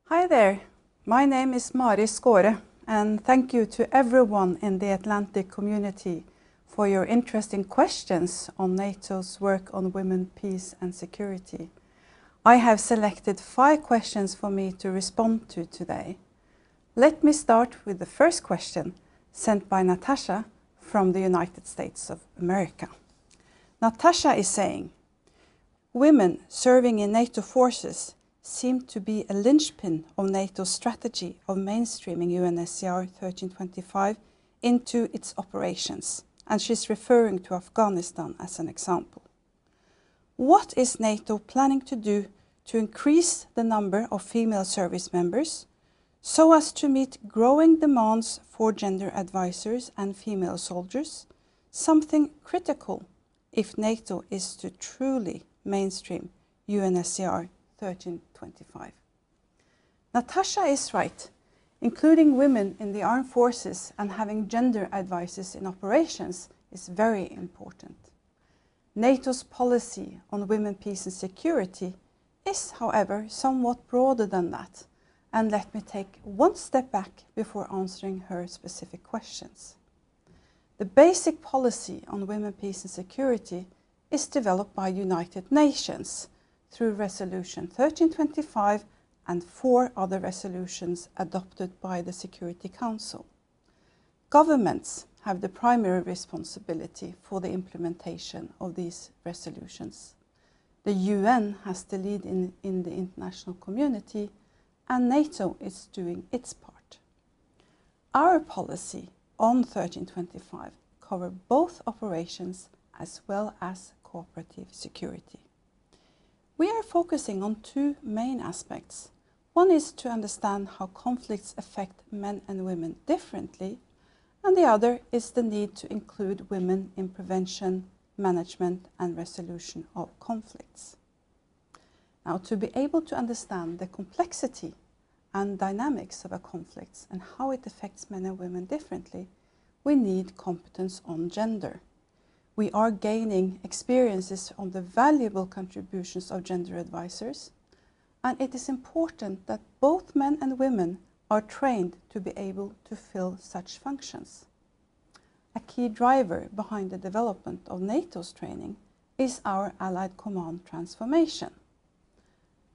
Hi there, my name is Skaare, and thank you to everyone in the Atlantic community for your interesting questions on NATO's work on women, peace and security. I have selected 5 questions for me to respond to today. Let me start with the first question sent by Natasha from the United States of America. Natasha is saying, women serving in NATO forces seem to be a linchpin of NATO's strategy of mainstreaming UNSCR 1325 into its operations, and she's referring to Afghanistan as an example. What is NATO planning to do to increase the number of female service members so as to meet growing demands for gender advisors and female soldiers, something critical if NATO is to truly mainstream UNSCR 1325. Natasha is right. Including women in the armed forces and having gender advisors in operations is very important. NATO's policy on women, peace and security is, however, somewhat broader than that, and let me take one step back before answering her specific questions. The basic policy on women, peace and security is developed by United Nations through Resolution 1325 and 4 other resolutions adopted by the Security Council. Governments have the primary responsibility for the implementation of these resolutions. The UN has the lead in the international community, and NATO is doing its part. Our policy on 1325 covers both operations as well as cooperative security. We are focusing on 2 main aspects. One is to understand how conflicts affect men and women differently, and the other is the need to include women in prevention, management and resolution of conflicts. Now, to be able to understand the complexity and dynamics of a conflict and how it affects men and women differently, we need competence on gender. We are gaining experiences on the valuable contributions of gender advisors, and it is important that both men and women are trained to be able to fill such functions. A key driver behind the development of NATO's training is our Allied Command transformation.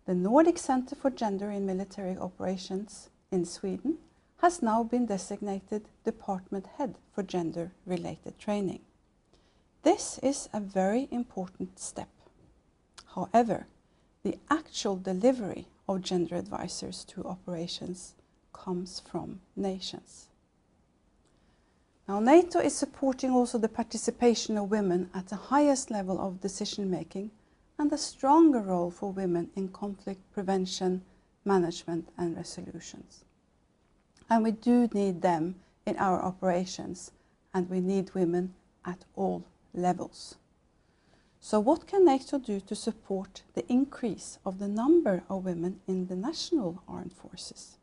The Nordic Center for Gender in Military Operations in Sweden has now been designated Department Head for Gender-related Training. This is a very important step. However, the actual delivery of gender advisors to operations comes from nations. Now, NATO is supporting also the participation of women at the highest level of decision-making and a stronger role for women in conflict prevention, management and resolutions. And we do need them in our operations, and we need women at all levels. So what can NATO do to support the increase of the number of women in the national armed forces?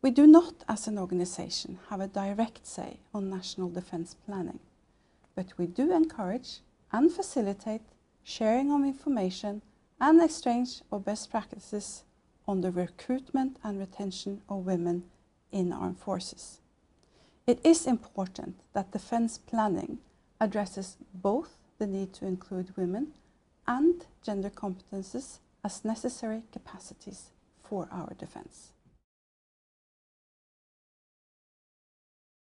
We do not, as an organization, have a direct say on national defense planning, but we do encourage and facilitate sharing of information and exchange of best practices on the recruitment and retention of women in armed forces. It is important that defense planning addresses both the need to include women and gender competences as necessary capacities for our defense.